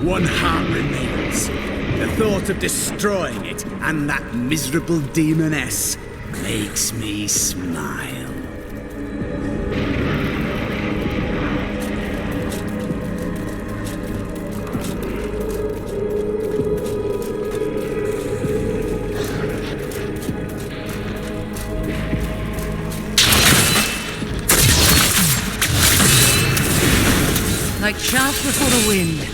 One heart remains. The thought of destroying it and that miserable demoness makes me smile. Like chaff before the wind.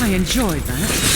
I enjoyed that.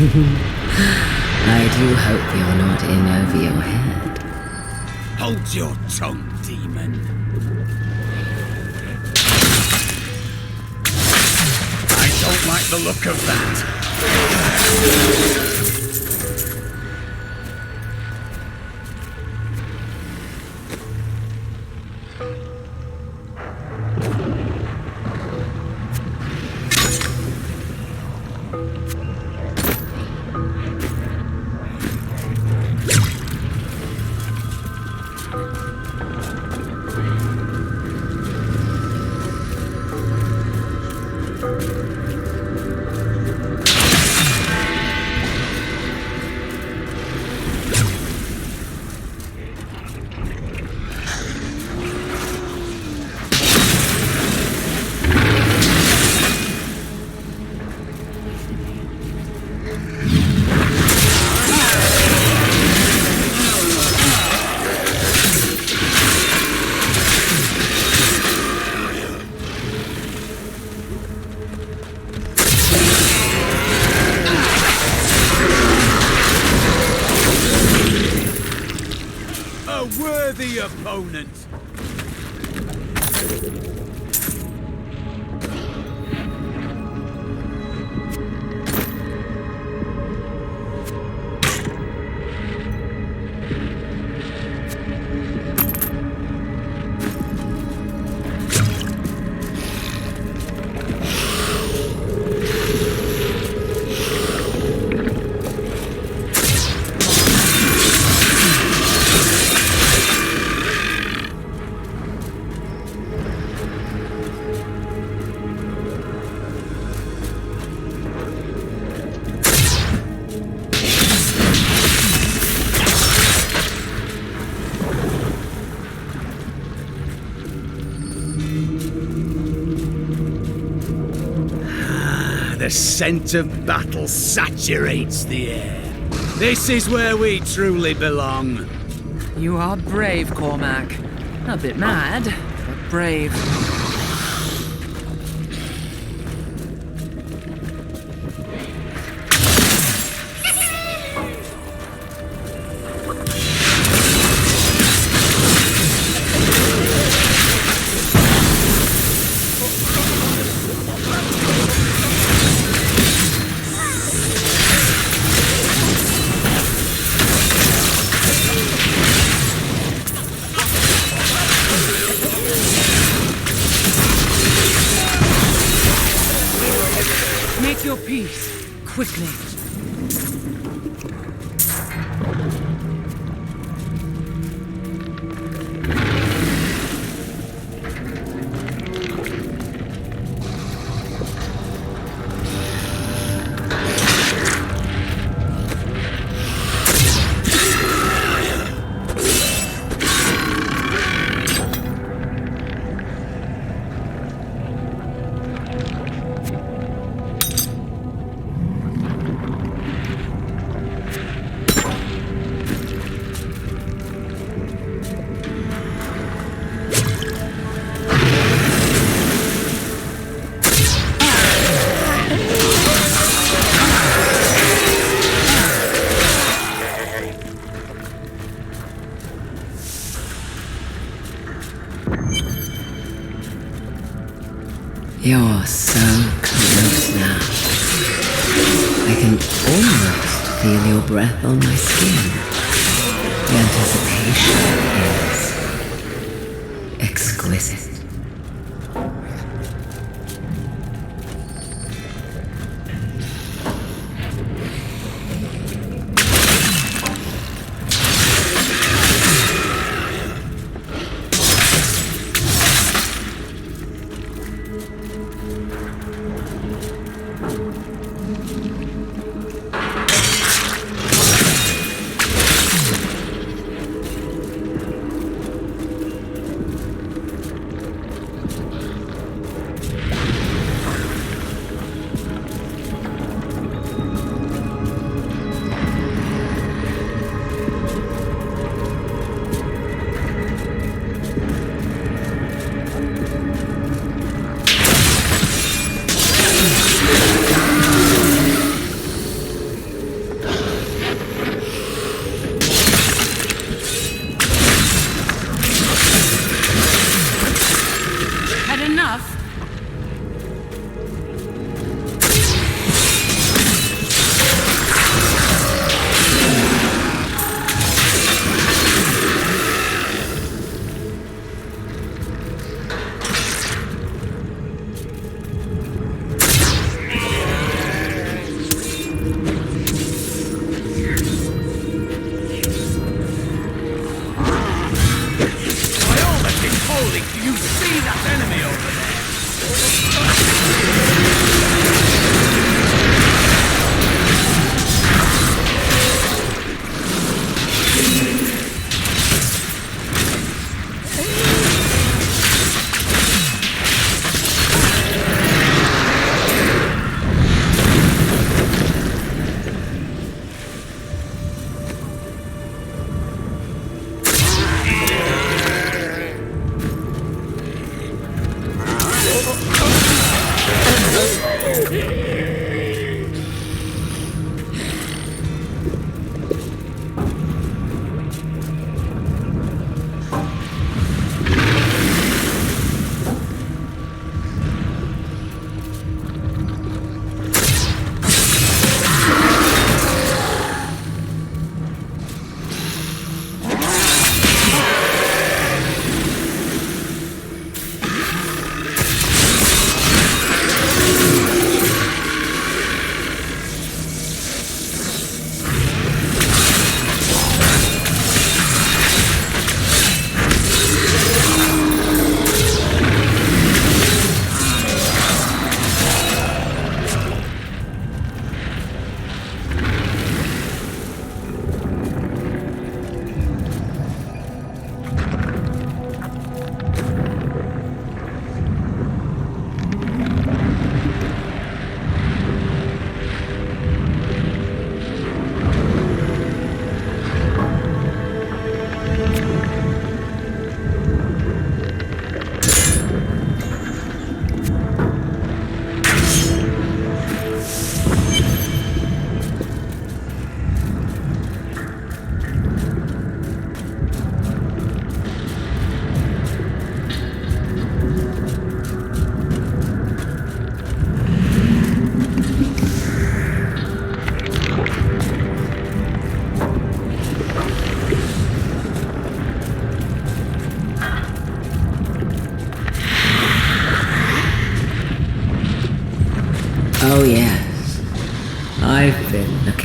I do hope you're not in over your head. Hold your tongue, demon. I don't like the look of that. A worthy opponent. The scent of battle saturates the air. This is where we truly belong. You are brave, Cormac. A bit mad, but brave. Make your peace, quickly. You're so close now. I can almost feel your breath on my skin. The anticipation is exquisite.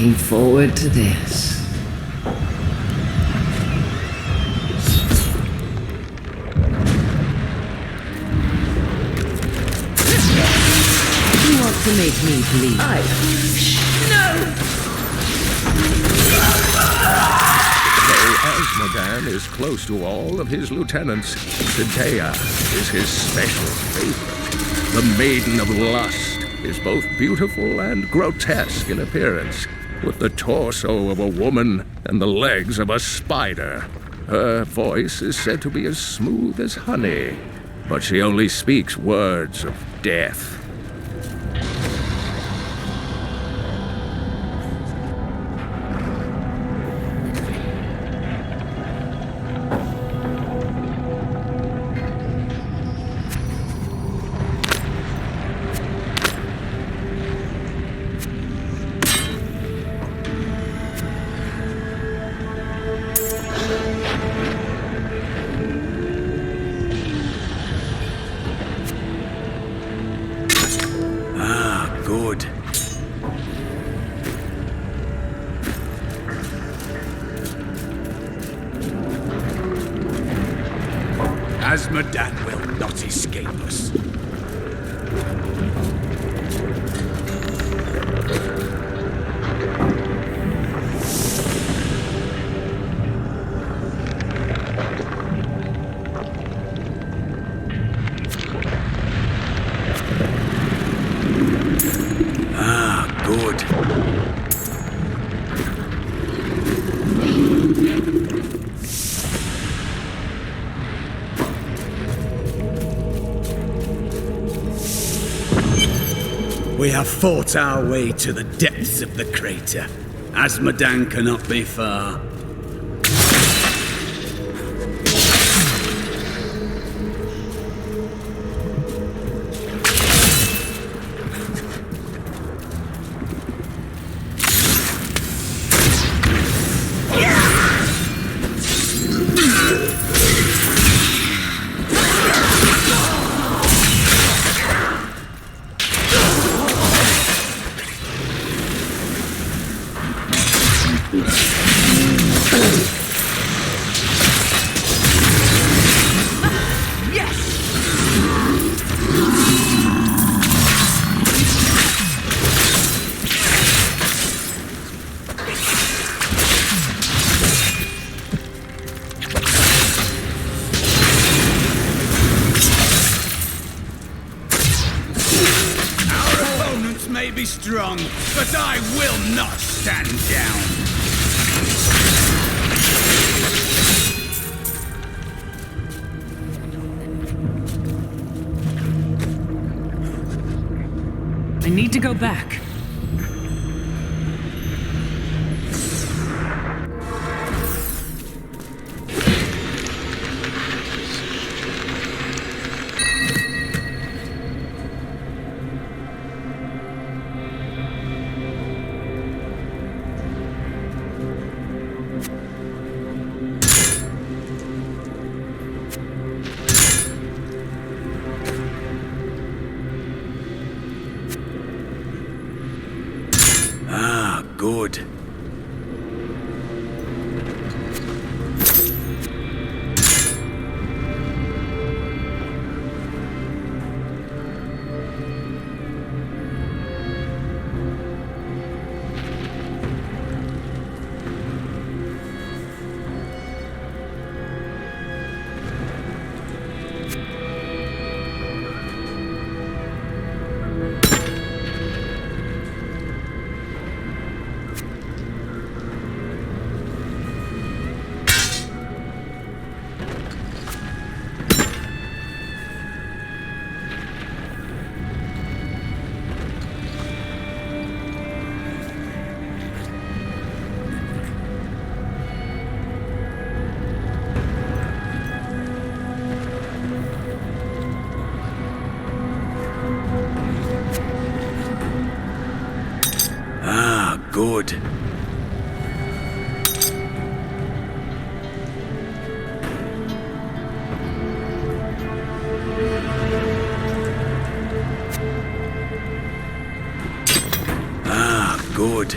looking forward to this. You want to make me bleed? Asmodan is close to all of his lieutenants. Crusader is his special favorite. The Maiden of Lust is both beautiful and grotesque in appearance, with the torso of a woman and the legs of a spider. Her voice is said to be as smooth as honey, but she only speaks words of death. Good. Asmodan will not escape us. Good. We have fought our way to the depths of the crater. Asmodan cannot be far. May be strong, but I will not stand down. I need to go back. Good. Good. Good.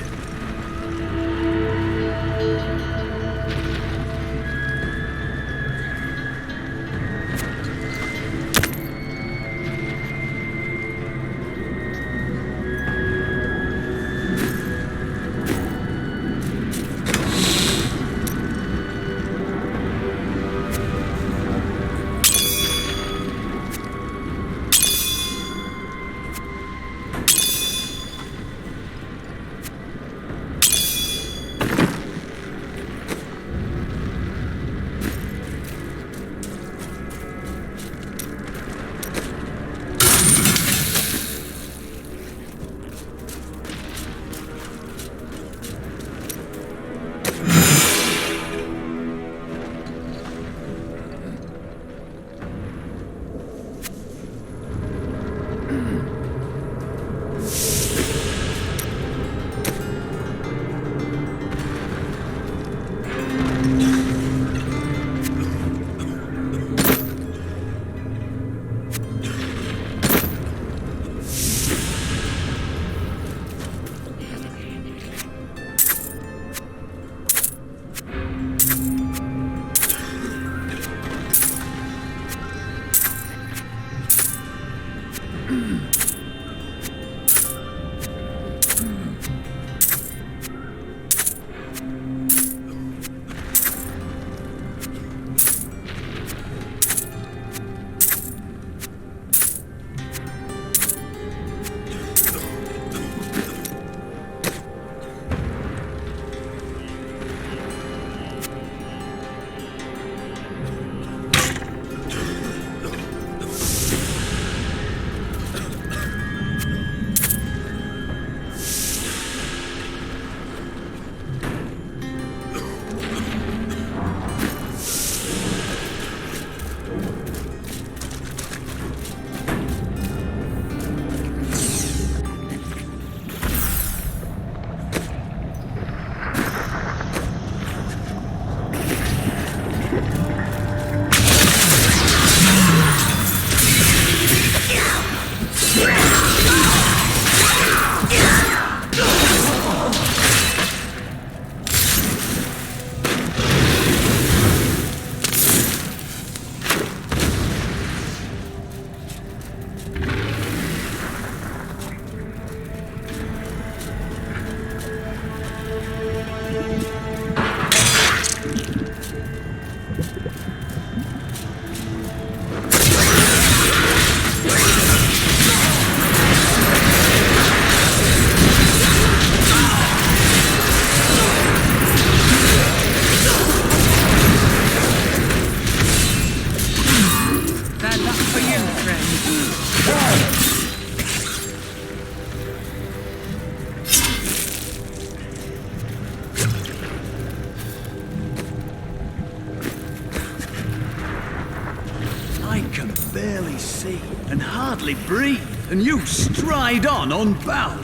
see and hardly breathe, and you stride on unbowed.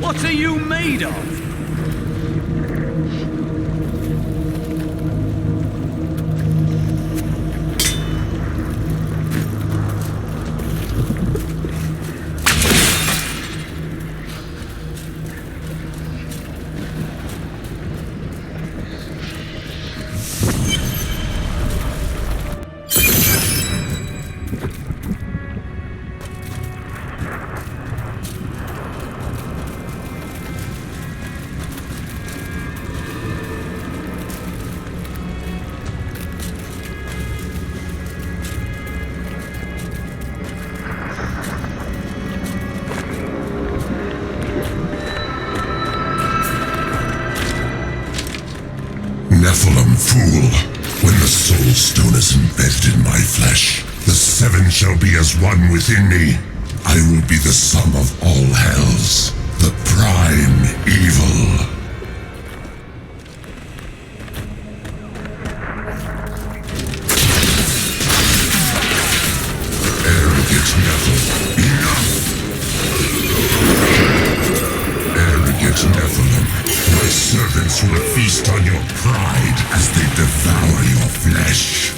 What are you made of? Nephilim fool, when the soul stone is embedded in my flesh, the seven shall be as one within me. I will be the sum of all hells, the prime evil. Arrogant Nephilim, enough! Arrogant Nephilim, my servants will feast on your pride as they devour your flesh.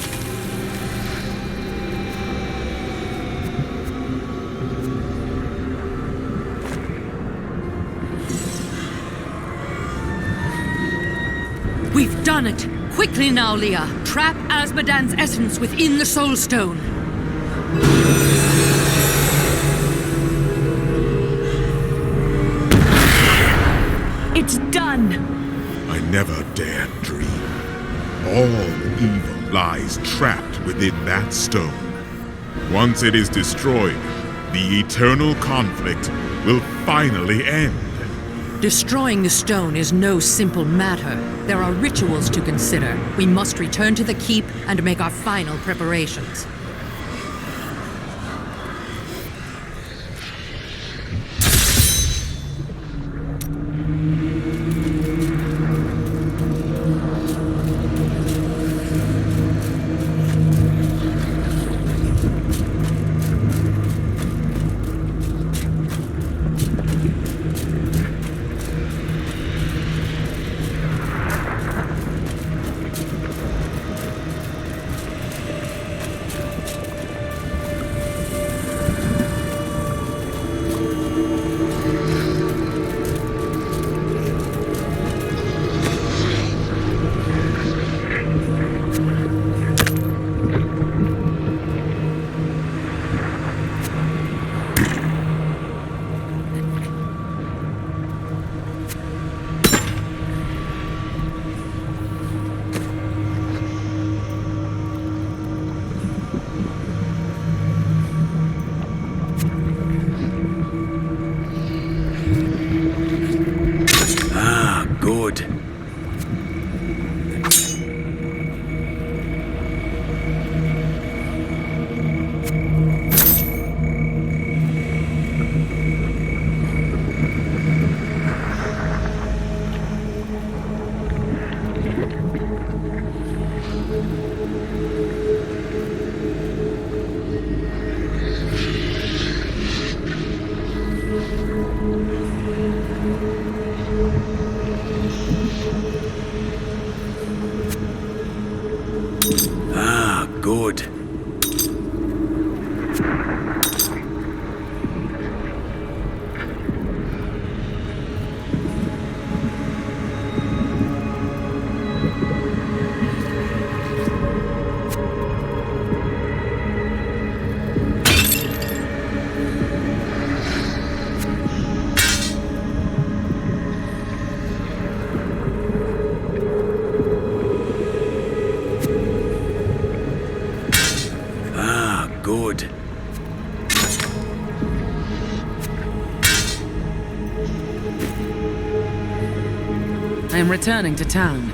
We've done it! Quickly now, Leah! Trap Asmodan's essence within the Soul Stone! It's done! I never dared dream. All evil lies trapped within that stone. Once it is destroyed, the eternal conflict will finally end. Destroying the stone is no simple matter. There are rituals to consider. We must return to the keep and make our final preparations. Good. Good. Good. I am returning to town.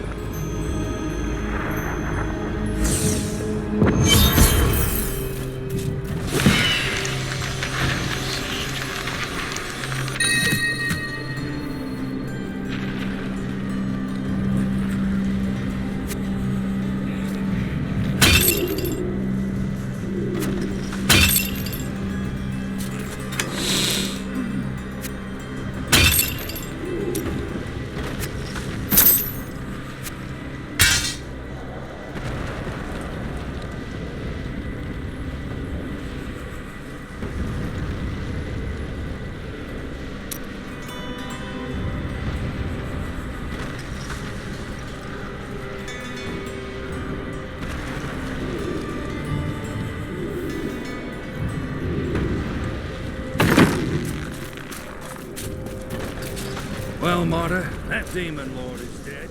Well, martyr, that demon lord is dead.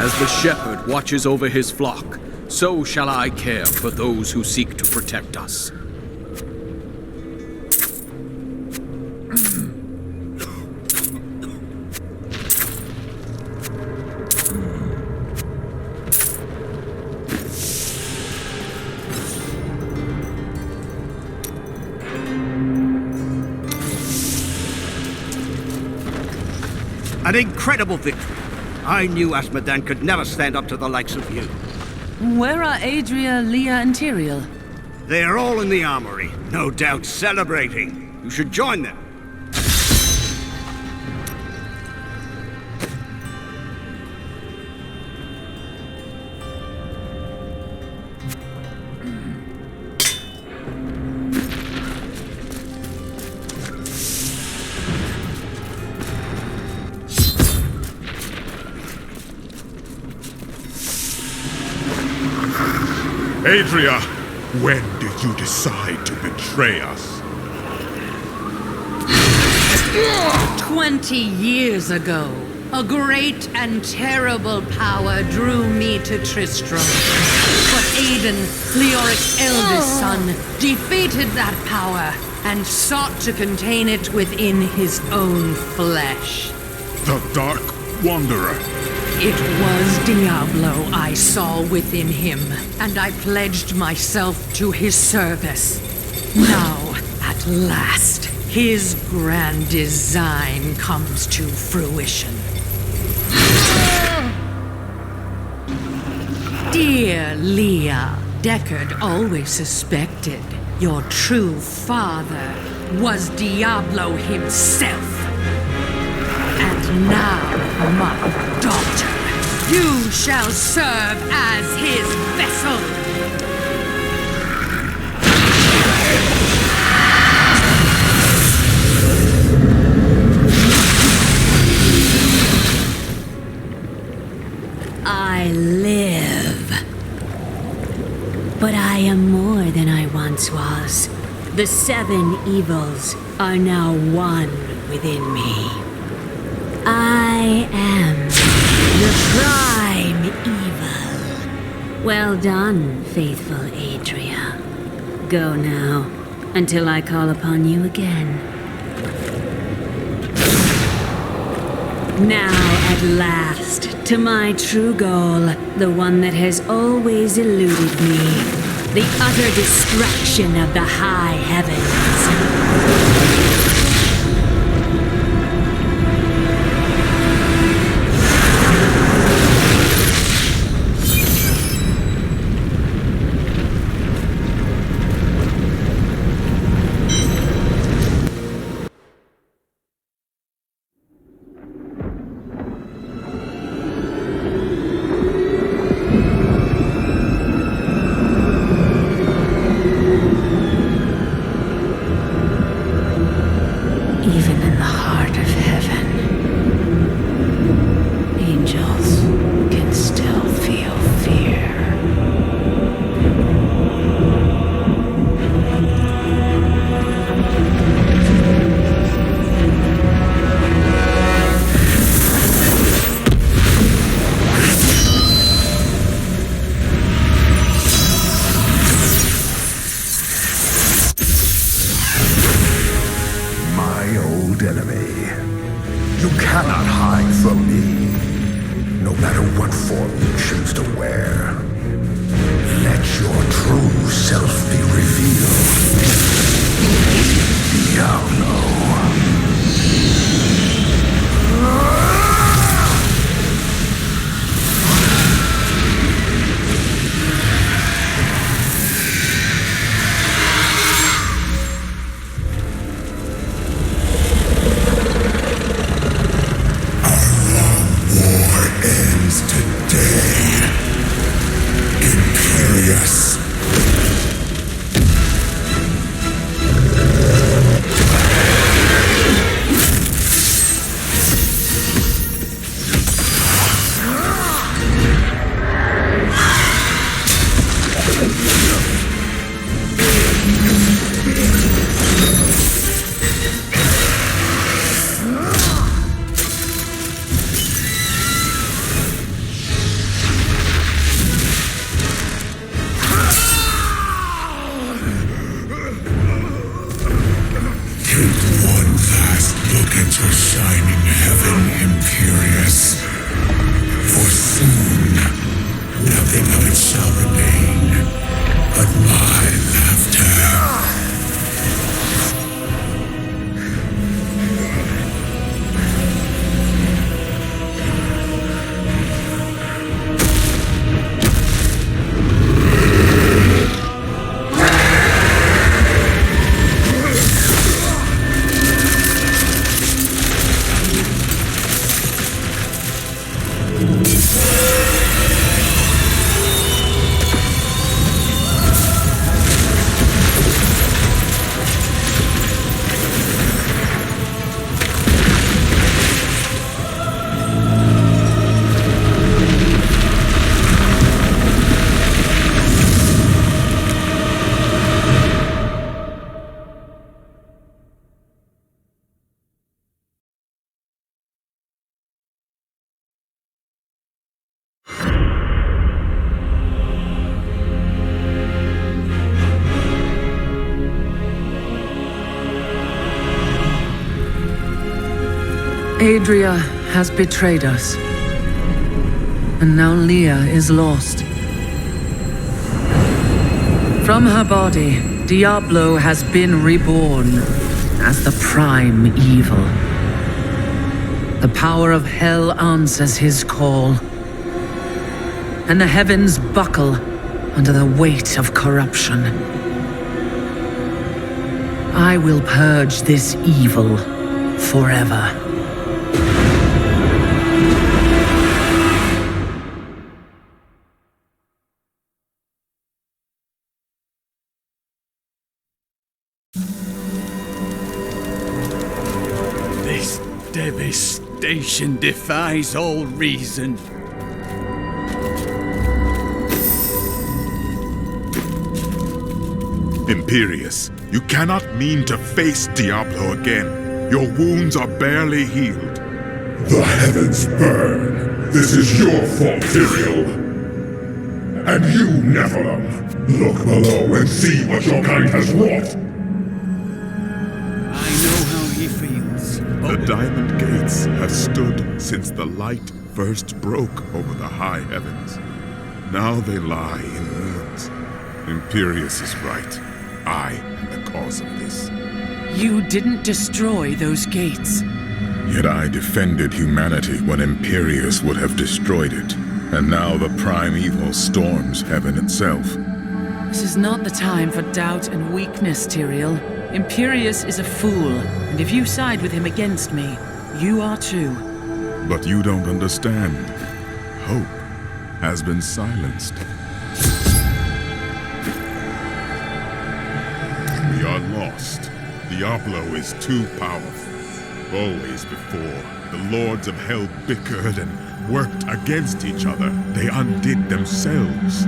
As the shepherd watches over his flock, so shall I care for those who seek to protect us. An incredible victory. I knew Asmodan could never stand up to the likes of you. Where are Adria, Leah, and Tyrael? They are all in the armory, no doubt celebrating. You should join them. Adria, when did you decide to betray us? 20 years ago, a great and terrible power drew me to Tristram. But Aiden, Leoric's eldest son, defeated that power and sought to contain it within his own flesh. The Dark Wanderer. It was Diablo I saw within him, and I pledged myself to his service. Now, at last, his grand design comes to fruition. Dear Leah, Deckard always suspected your true father was Diablo himself. And now, my daughter, you shall serve as his vessel. I live. But I am more than I once was. The 7 evils are now one within me. I am the prime evil. Well done, faithful Adria. Go now, until I call upon you again. Now, at last, to my true goal, the one that has always eluded me. The utter destruction of the high heavens. Even in the heart of heaven, angels can still feel fear. old enemy. You cannot hide from me, no matter what form you choose to wear. Let your true self be revealed. Diablo. Adria has betrayed us. And now Leah is lost. From her body, Diablo has been reborn as the prime evil. The power of hell answers his call. And the heavens buckle under the weight of corruption. I will purge this evil forever. This devastation defies all reason. Imperius, you cannot mean to face Diablo again. Your wounds are barely healed. The heavens burn. This is your fault, Tyrael. And you, Nephilim, look below and see what your kind has wrought. I know how he feels. The Diamond Gates have stood since the light first broke over the high heavens. Now they lie in ruins. Imperius is right. I am the cause of this. You didn't destroy those gates. Yet I defended humanity when Imperius would have destroyed it. And now the prime evil storms heaven itself. This is not the time for doubt and weakness, Tyrael. Imperius is a fool, and if you side with him against me, you are too. But you don't understand. Hope has been silenced. We are lost. Diablo is too powerful. Always before, the lords of hell bickered and worked against each other. They undid themselves.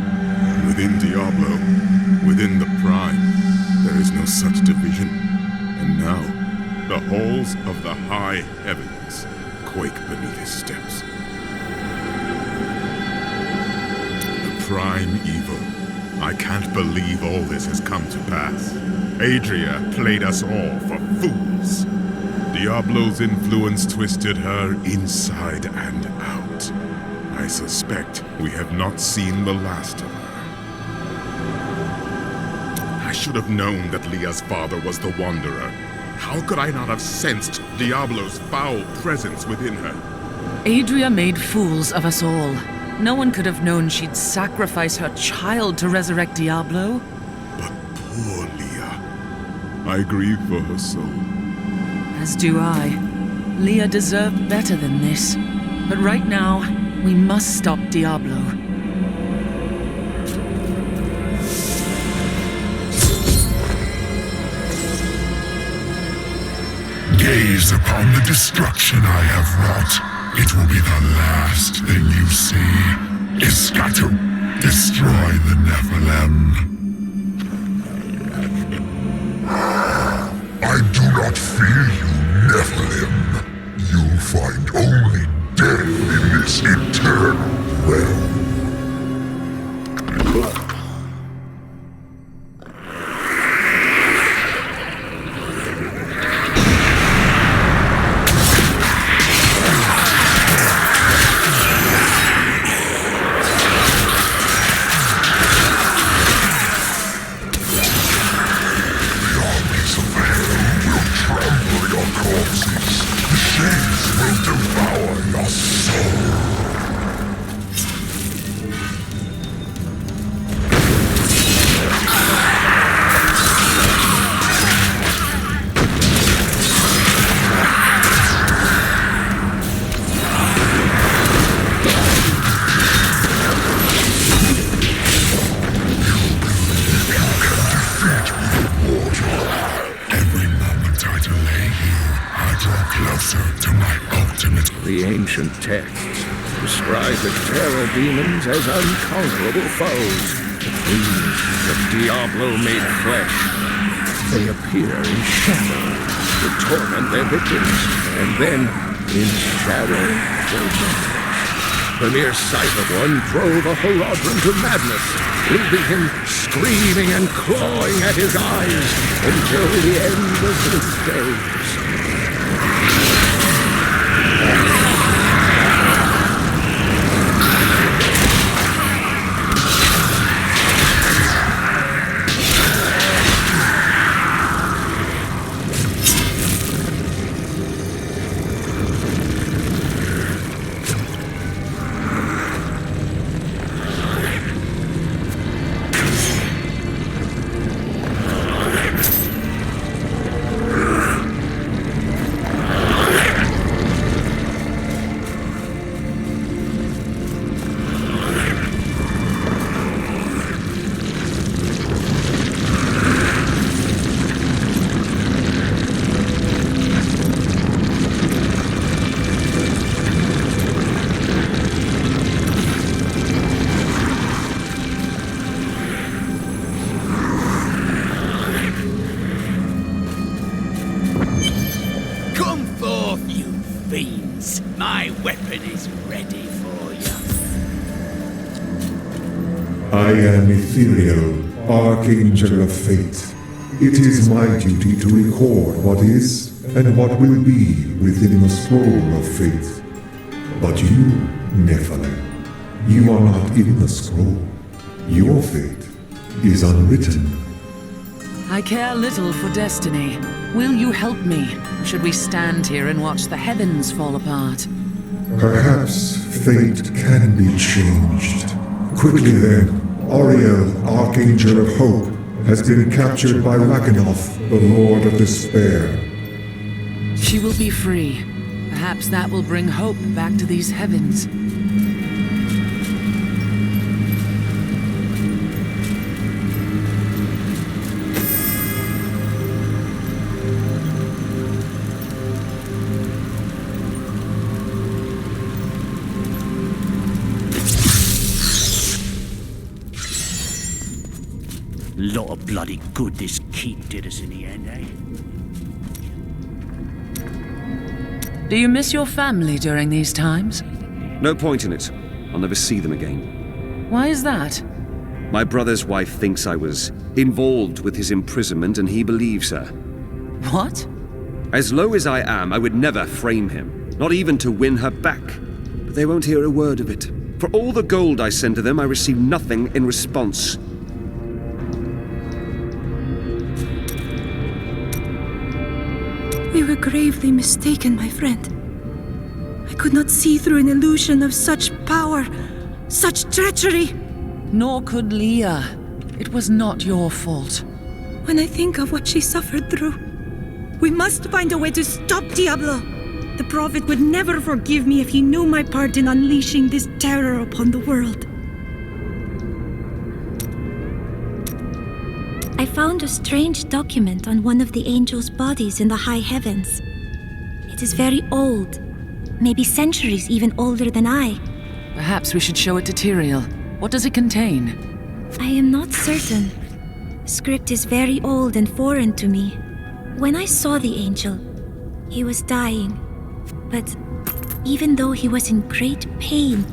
Within Diablo, within the Prime, there is no such division. And now, the halls of the high heavens quake beneath his steps. The Prime evil. I can't believe all this has come to pass. Adria played us all for fools. Diablo's influence twisted her inside and out. I suspect we have not seen the last of her. I should have known that Leah's father was the Wanderer. How could I not have sensed Diablo's foul presence within her? Adria made fools of us all. No one could have known she'd sacrifice her child to resurrect Diablo. But poor Leah. I grieve for her soul. As do I. Leah deserved better than this. But right now, we must stop Diablo. Gaze upon the destruction I have wrought. It will be the last thing you see. Iskatu, destroy the Nephilim. I do not fear you, Nephilim. You'll find only death in this eternal realm. The ancient texts describe the terror demons as unconquerable foes, the fiends of Diablo made flesh. They appear in shadow to torment their victims, and then, in shadow, they vanish. The mere sight of one drove a Horadrim to madness, leaving him screaming and clawing at his eyes until the end of his days. My weapon is ready for you. I am Ethereal, Archangel of Fate. It is my duty to record what is and what will be within the scroll of fate. But you, Nephilim, you are not in the scroll. Your fate is unwritten. I care little for destiny. Will you help me? Or should we stand here and watch the heavens fall apart? Perhaps fate can be changed. Quickly then, Auriel, Archangel of Hope, has been captured by Rakanoth, the Lord of Despair. She will be free. Perhaps that will bring hope back to these heavens. Lot of bloody good this keep did us in the end, eh? Do you miss your family during these times? No point in it. I'll never see them again. Why is that? My brother's wife thinks I was involved with his imprisonment, and he believes her. What? As low as I am, I would never frame him, not even to win her back. But they won't hear a word of it. For all the gold I send to them, I receive nothing in response. We were gravely mistaken, my friend. I could not see through an illusion of such power, such treachery. Nor could Leah. It was not your fault. When I think of what she suffered through, we must find a way to stop Diablo. The Prophet would never forgive me if he knew my part in unleashing this terror upon the world. I found a strange document on one of the angels' bodies in the high heavens. It is very old, maybe centuries even older than I. Perhaps we should show it to Tyrael. What does it contain? I am not certain. The script is very old and foreign to me. When I saw the angel, he was dying. But even though he was in great pain,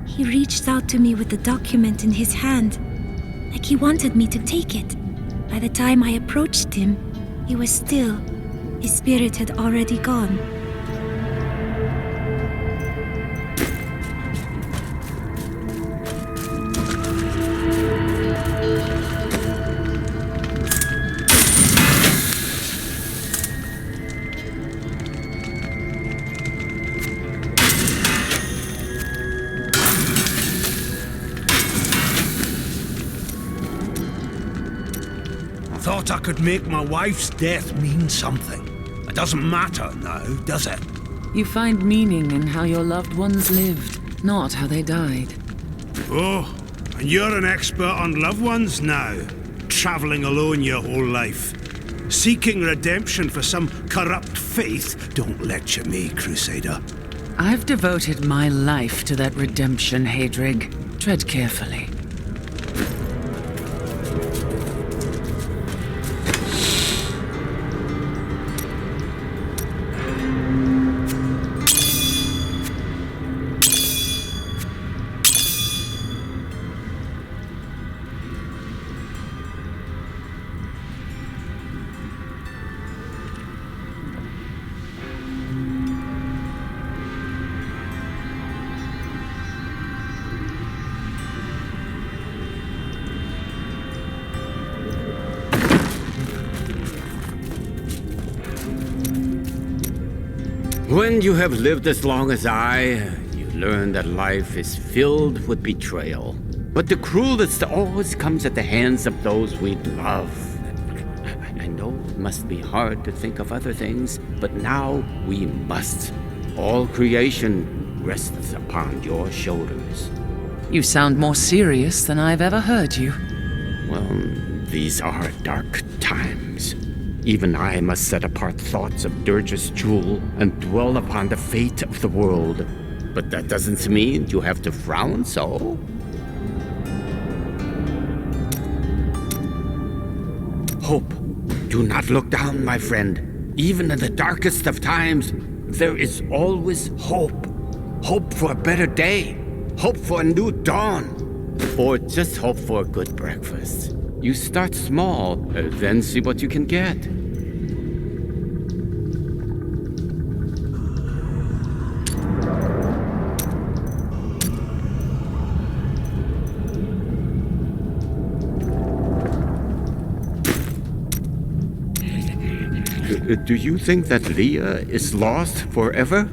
he reached out to me with the document in his hand, like he wanted me to take it. By the time I approached him, he was still. His spirit had already gone. Thought I could make my wife's death mean something. It doesn't matter now, does it? You find meaning in how your loved ones lived, not how they died. Oh, and you're an expert on loved ones now. Traveling alone your whole life. Seeking redemption for some corrupt faith. Don't lecture me, Crusader. I've devoted my life to that redemption, Hadrig. Tread carefully. When you have lived as long as I, you learn that life is filled with betrayal. But the cruelest always comes at the hands of those we love. I know it must be hard to think of other things, but now we must. All creation rests upon your shoulders. You sound more serious than I've ever heard you. Well, these are dark times. Even I must set apart thoughts of Durge's jewel and dwell upon the fate of the world. But that doesn't mean you have to frown so. Hope. Do not look down, my friend. Even in the darkest of times, there is always hope. Hope for a better day. Hope for a new dawn. Or just hope for a good breakfast. You start small, then see what you can get. Do you think that Leah is lost forever?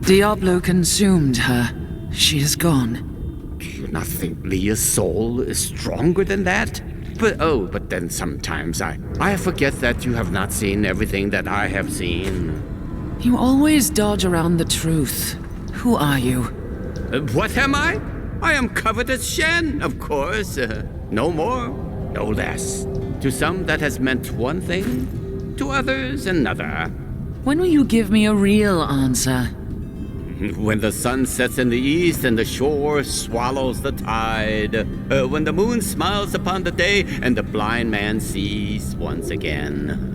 Diablo consumed her. She is gone. Do you not think Leah's soul is stronger than that? But then sometimes I forget that you have not seen everything that I have seen. You always dodge around the truth. Who are you? What am I? I am Covetous Shen, of course. No more, no less. To some that has meant one thing, to others another. When will you give me a real answer? When the sun sets in the east and the shore swallows the tide. When the moon smiles upon the day and the blind man sees once again.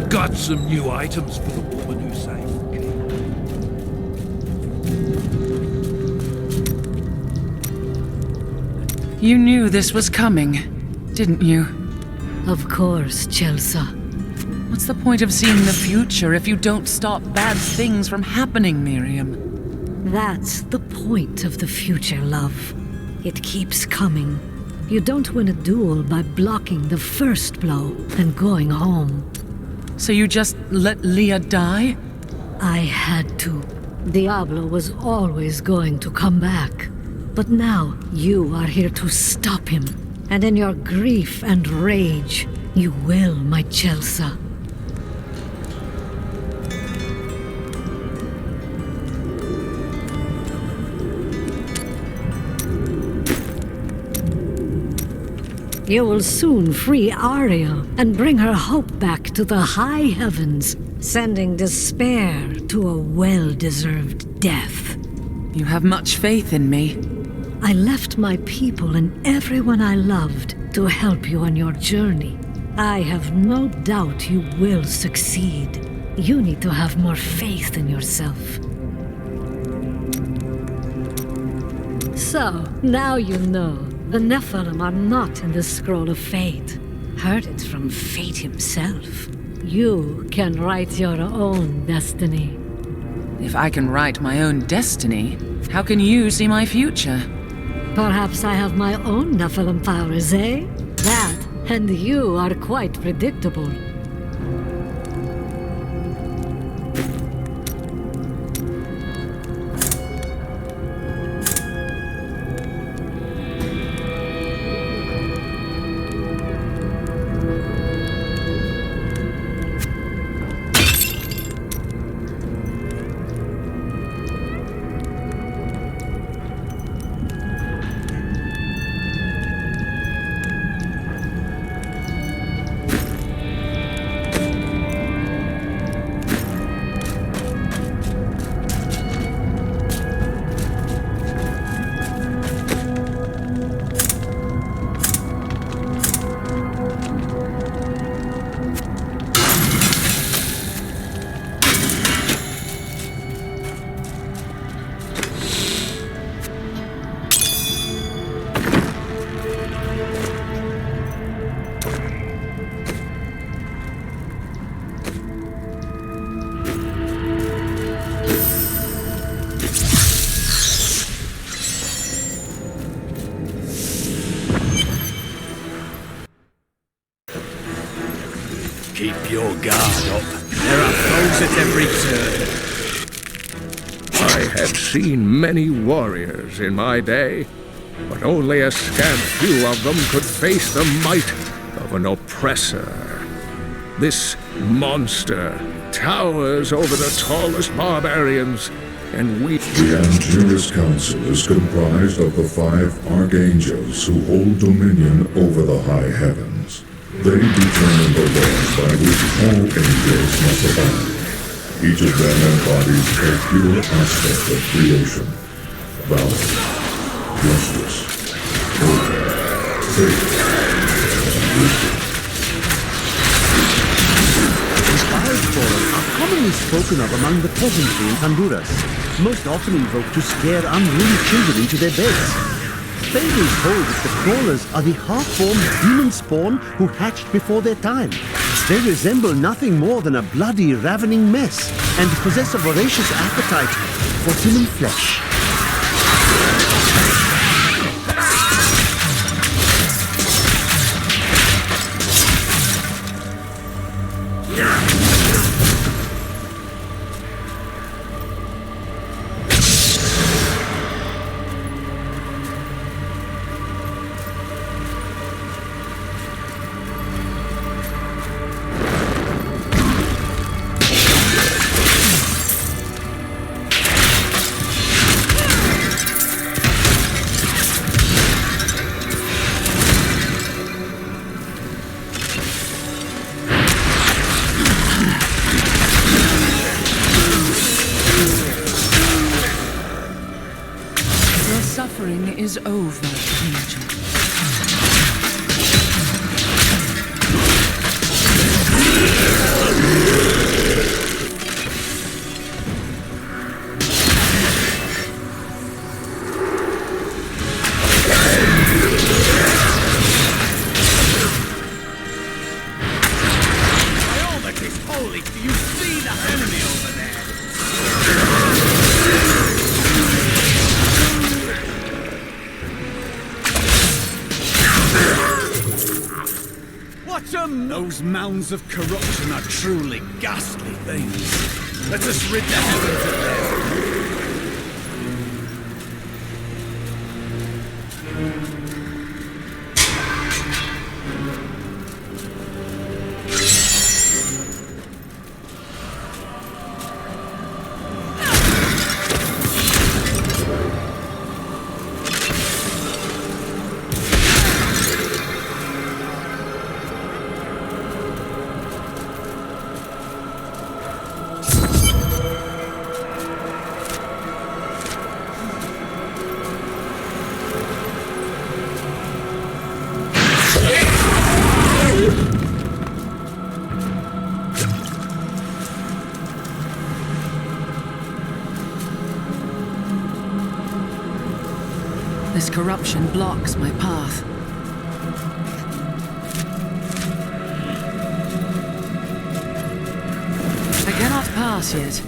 Got some new items for the woman who saved the king. You knew this was coming, didn't you? Of course, Chelsea. What's the point of seeing the future if you don't stop bad things from happening, Miriam? That's the point of the future, love. It keeps coming. You don't win a duel by blocking the first blow and going home. So you just let Leah die? I had to. Diablo was always going to come back. But now you are here to stop him. And in your grief and rage, you will, my Chelsea. You will soon free Arya and bring her hope back to the high heavens, sending despair to a well-deserved death. You have much faith in me. I left my people and everyone I loved to help you on your journey. I have no doubt you will succeed. You need to have more faith in yourself. So, now you know. The Nephilim are not in the Scroll of Fate. Heard it from Fate himself. You can write your own destiny. If I can write my own destiny, how can you see my future? Perhaps I have my own Nephilim powers, eh? That, and you are quite predictable. Keep your guard up. There are foes at every turn. I have seen many warriors in my day, but only a scant few of them could face the might of an oppressor. This monster towers over the tallest barbarians, and we... The Angelus Council is comprised of the 5 archangels who hold dominion over the high heavens. They determine the laws by which all angels must abide. Each of them embodies a pure aspect of creation. Valor, justice, order, faith, and wisdom. Inspired fallen are commonly spoken of among the peasantry in Honduras, most often invoked to scare unruly children into their beds. Fables hold that the crawlers are the half-formed demon spawn who hatched before their time. They resemble nothing more than a bloody, ravening mess, and possess a voracious appetite for human flesh. Holy, do you see that enemy over there? Watch 'em! Those mounds of corruption are truly ghastly things. Let us rid the heavens of them. This corruption blocks my path. I cannot pass yet.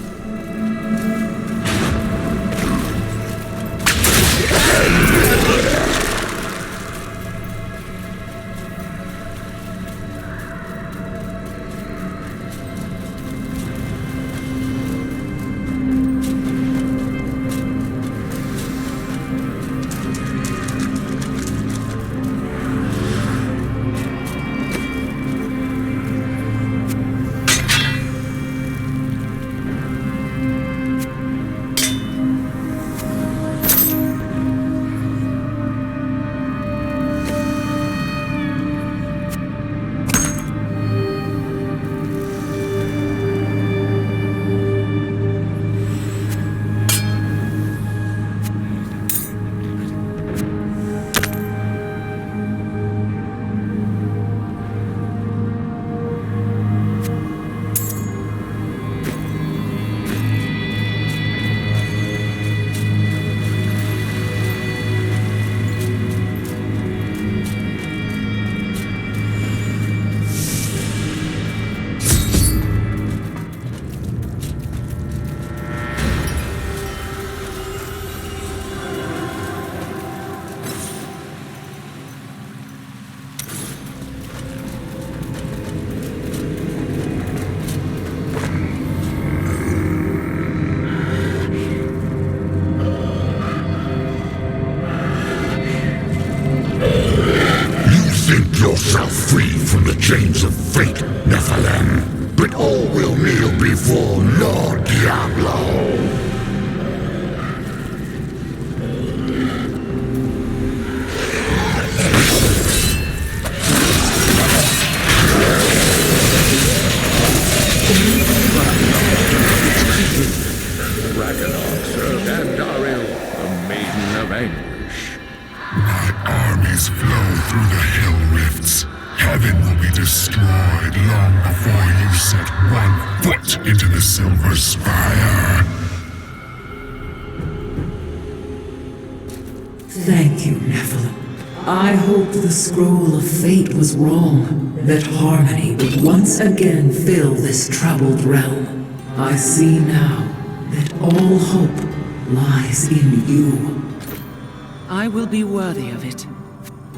yourself free from the chains of fate, Nephilim. But all will kneel before Lord Diablo. Flow through the hell rifts. Heaven will be destroyed long before you set one foot into the Silver Spire. Thank you, Nephilim. I hoped the scroll of fate was wrong, that harmony would once again fill this troubled realm. I see now that all hope lies in you. I will be worthy of it.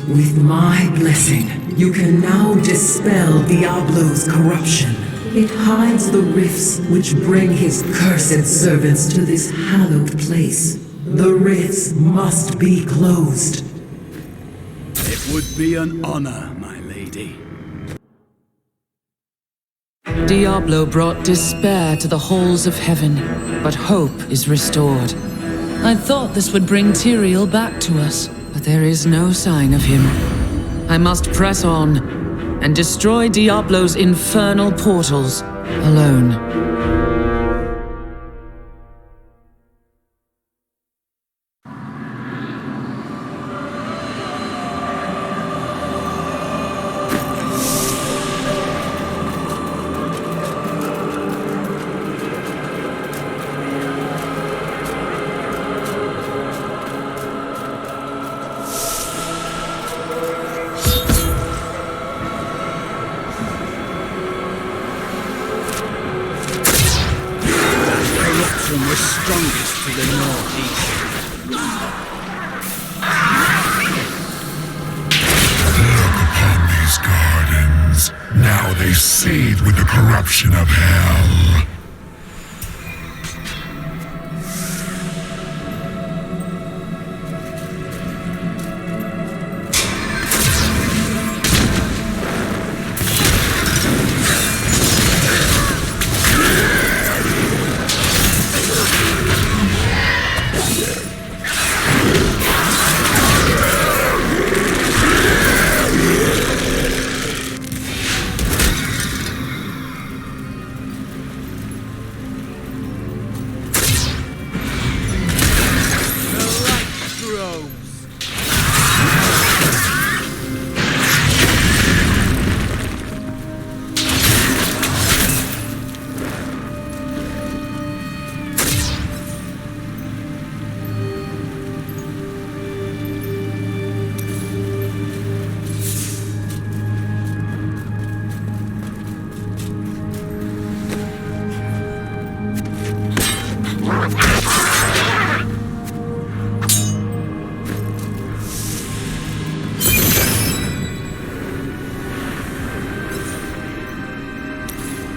With my blessing, you can now dispel Diablo's corruption. It hides the rifts which bring his cursed servants to this hallowed place. The rifts must be closed. It would be an honor, my lady. Diablo brought despair to the halls of heaven, but hope is restored. I thought this would bring Tyrael back to us, but there is no sign of him. I must press on and destroy Diablo's infernal portals alone. spectrum was strongest to the northeast. Look upon these gardens. Now they seethe with the corruption of hell.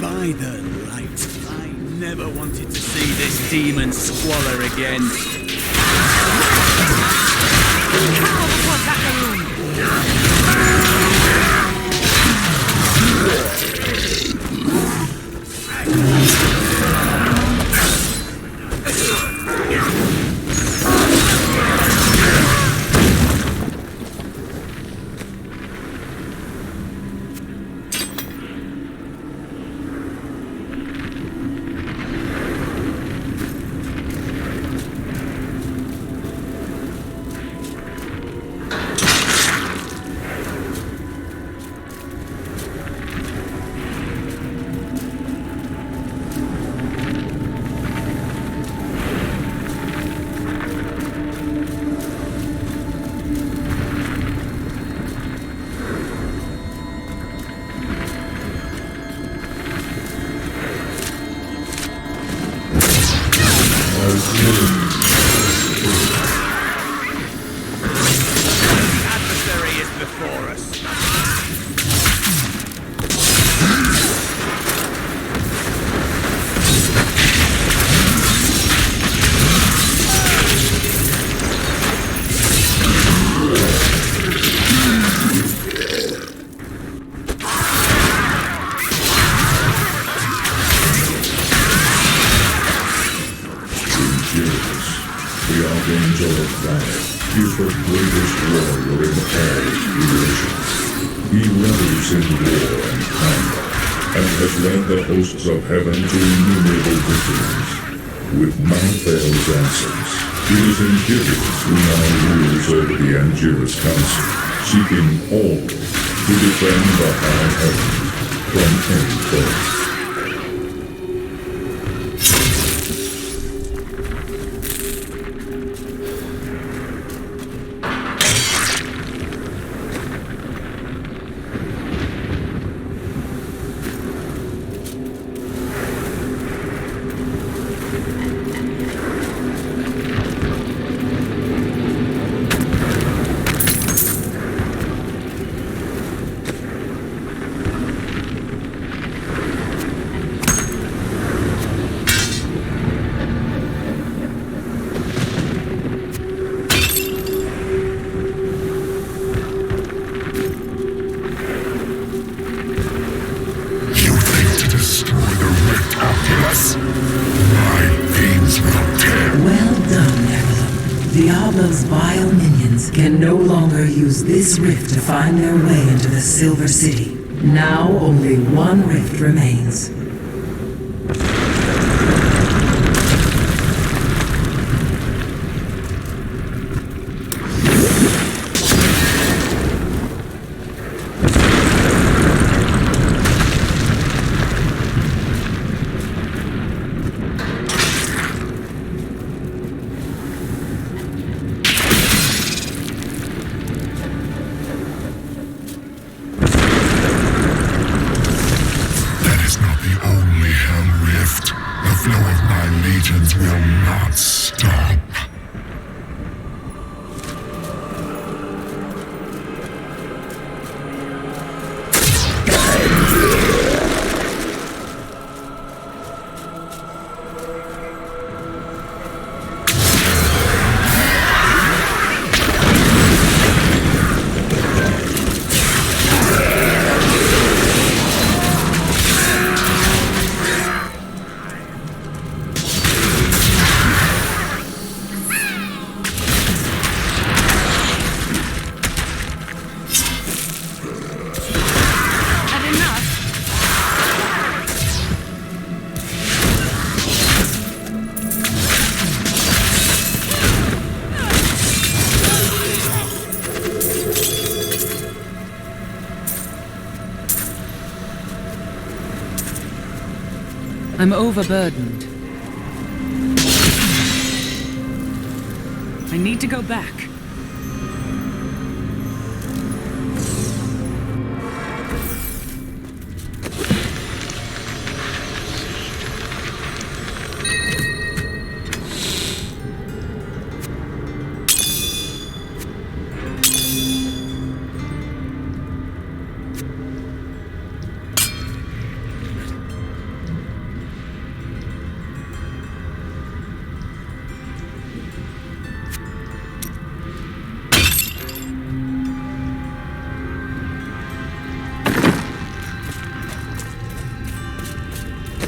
By the light, I never wanted to see this demon squalor again. Adversary is before us. The Archangel of Fire is the greatest warrior in all creation. He revels in war and combat, and has led the hosts of heaven to innumerable victories. With Malthael's answers, it is Angiras who now rules over the Angiras Council, seeking always to defend the high heavens from any foe. Well done, Diablo. Diablo's vile minions can no longer use this rift to find their way into the Silver City. Now only one rift remains. That is not the legions will not stop. I'm overburdened. I need to go back.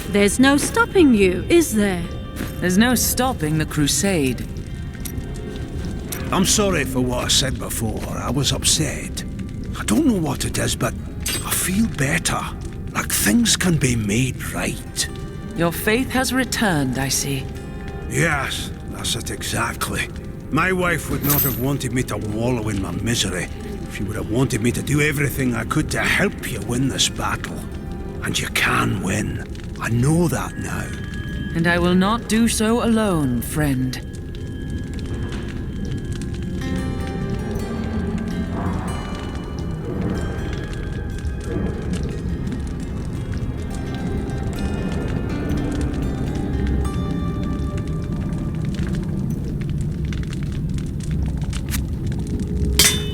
There's no stopping you, is there? There's no stopping the crusade. I'm sorry for what I said before. I was upset. I don't know what it is, but I feel better. Like things can be made right. Your faith has returned, I see. Yes, that's it exactly. My wife would not have wanted me to wallow in my misery. She would have wanted me to do everything I could to help you win this battle. And you can win. I know that now. And I will not do so alone, friend.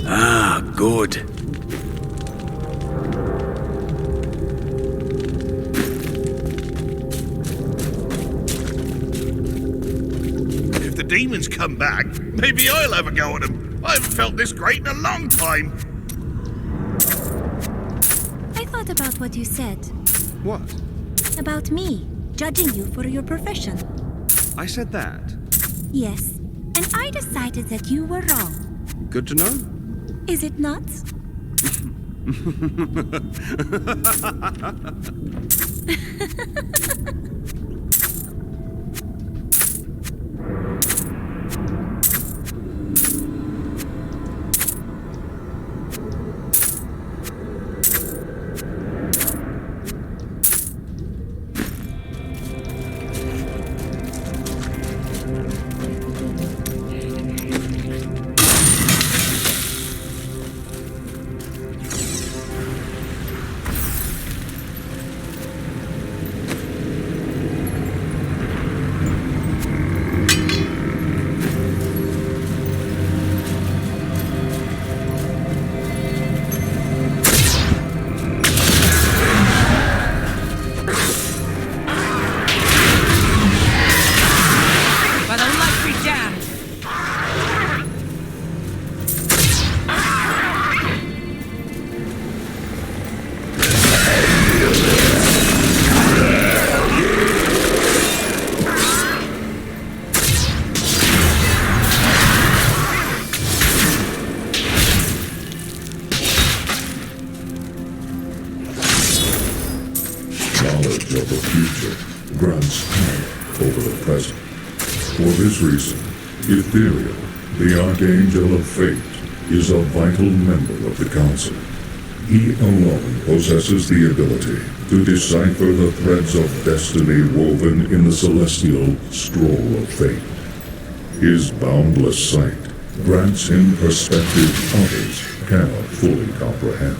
Ah, good. Demons come back, maybe I'll have a go at them. I haven't felt this great in a long time. I thought about what you said. What? About me, judging you for your profession. I said that? Yes, and I decided that you were wrong. Good to know. Is it not? Knowledge of the future grants power over the present. For this reason, Ethereal, the Archangel of Fate, is a vital member of the Council. He alone possesses the ability to decipher the threads of destiny woven in the celestial scroll of fate. His boundless sight grants him perspective others cannot fully comprehend.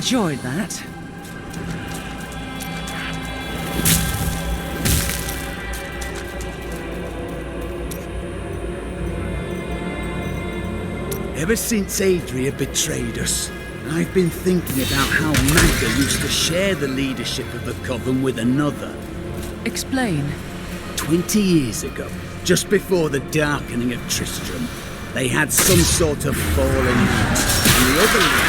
enjoyed that. Ever since Adria betrayed us, I've been thinking about how Magda used to share the leadership of the Coven with another. Explain. 20 years ago, just before the darkening of Tristram, they had some sort of falling out, and the other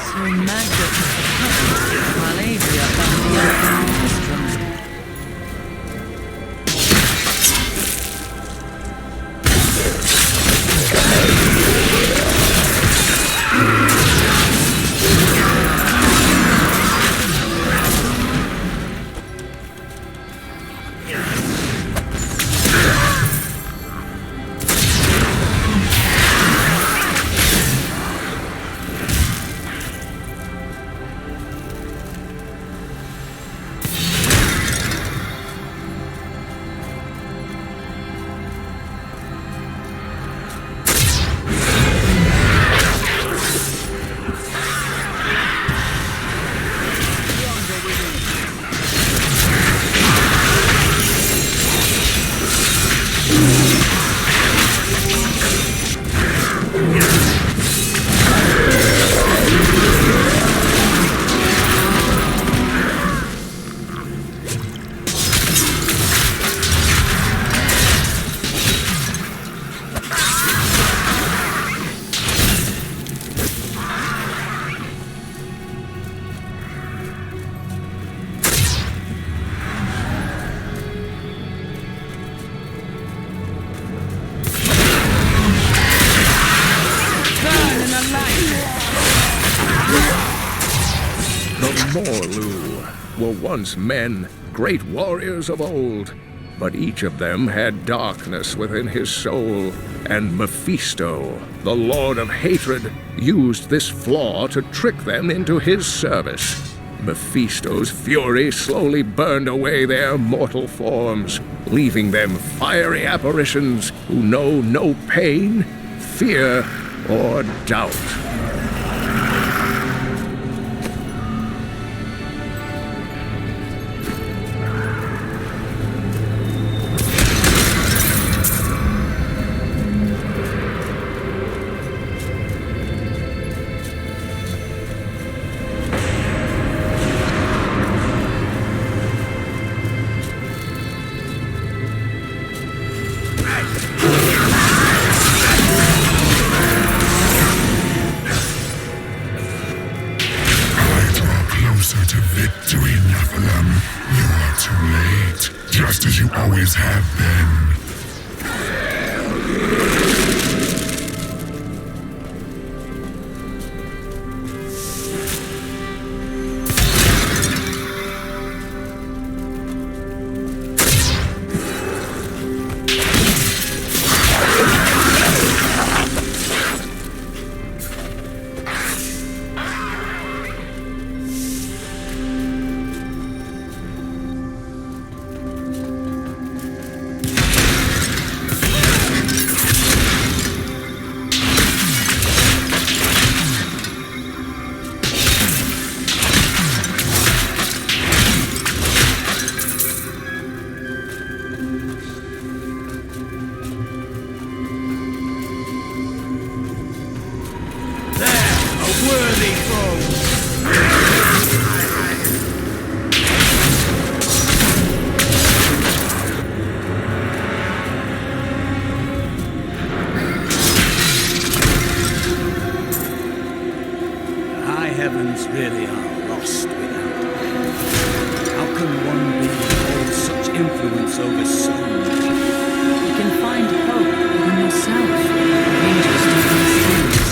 So Magda took the Coven, while Adria found the darkening of Tristram. The Morlu were once men, great warriors of old, but each of them had darkness within his soul, and Mephisto, the Lord of Hatred, used this flaw to trick them into his service. Mephisto's fury slowly burned away their mortal forms, leaving them fiery apparitions who know no pain, fear, or doubt. Closer to victory, Nephilim. You are too late, just as you always have been. Heavens really are lost without them. How can one being hold such influence over so many? You can find hope within yourself. Angels do these things.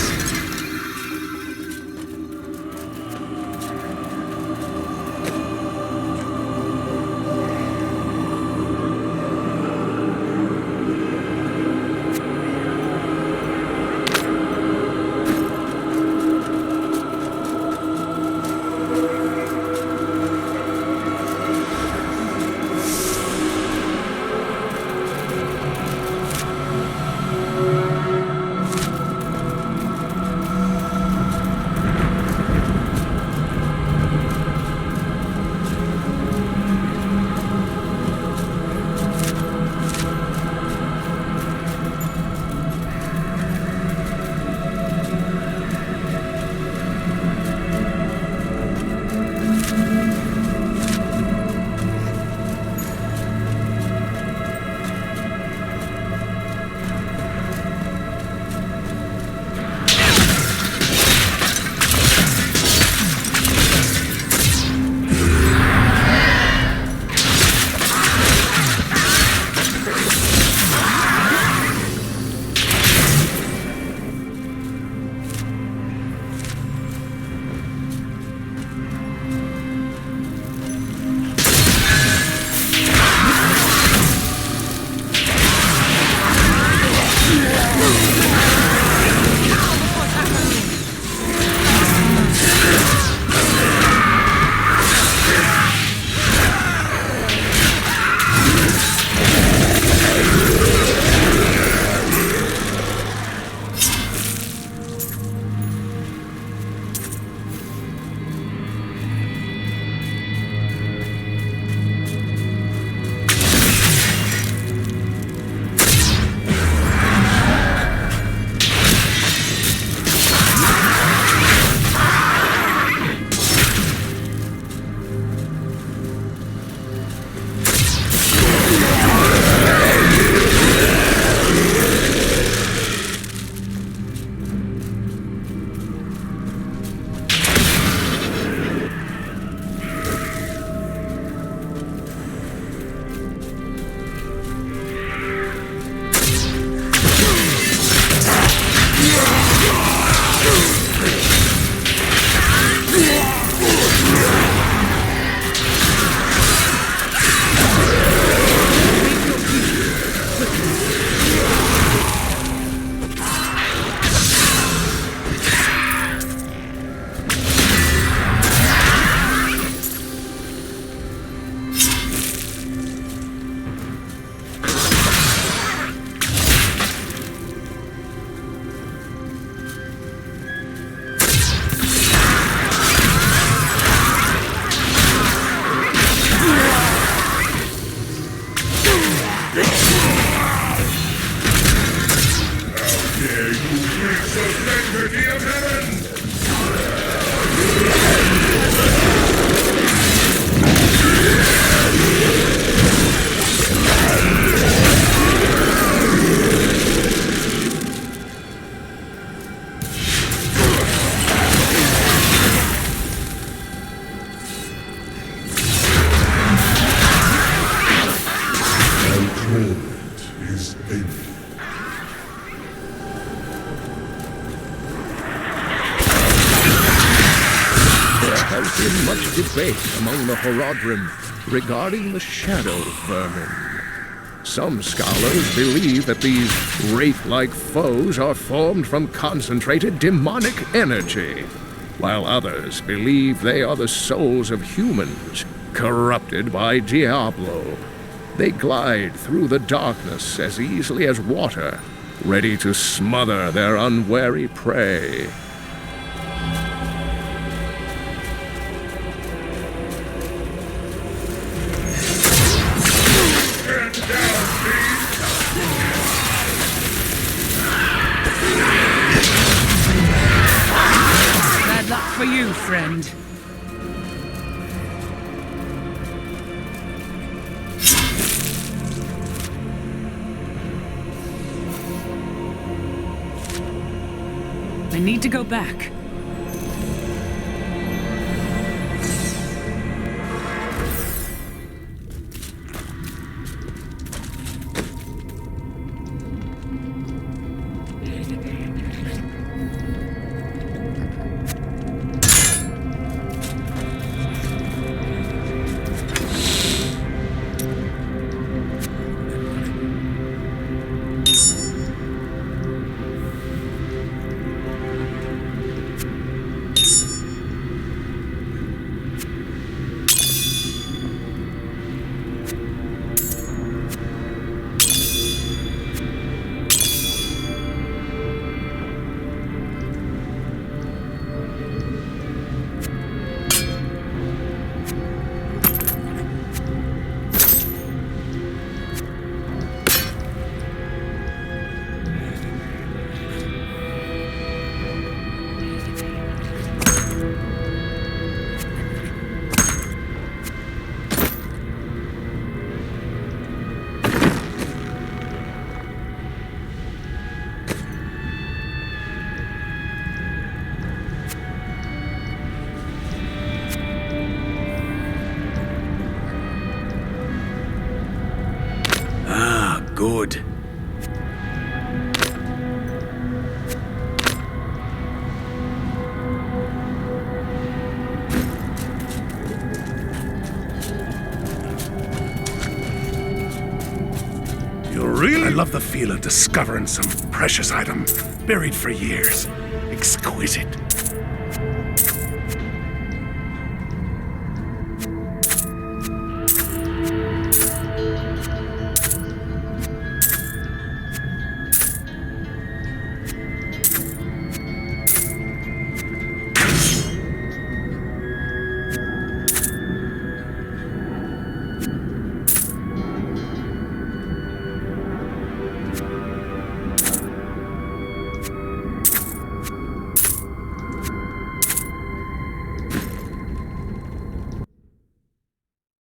debate among the Horodrim regarding the shadow vermin. Some scholars believe that these wraith-like foes are formed from concentrated demonic energy, while others believe they are the souls of humans corrupted by Diablo. They glide through the darkness as easily as water, ready to smother their unwary prey. Bad luck for you, friend. I need to go back. Good. You really love the feel of discovering some precious item buried for years. Exquisite.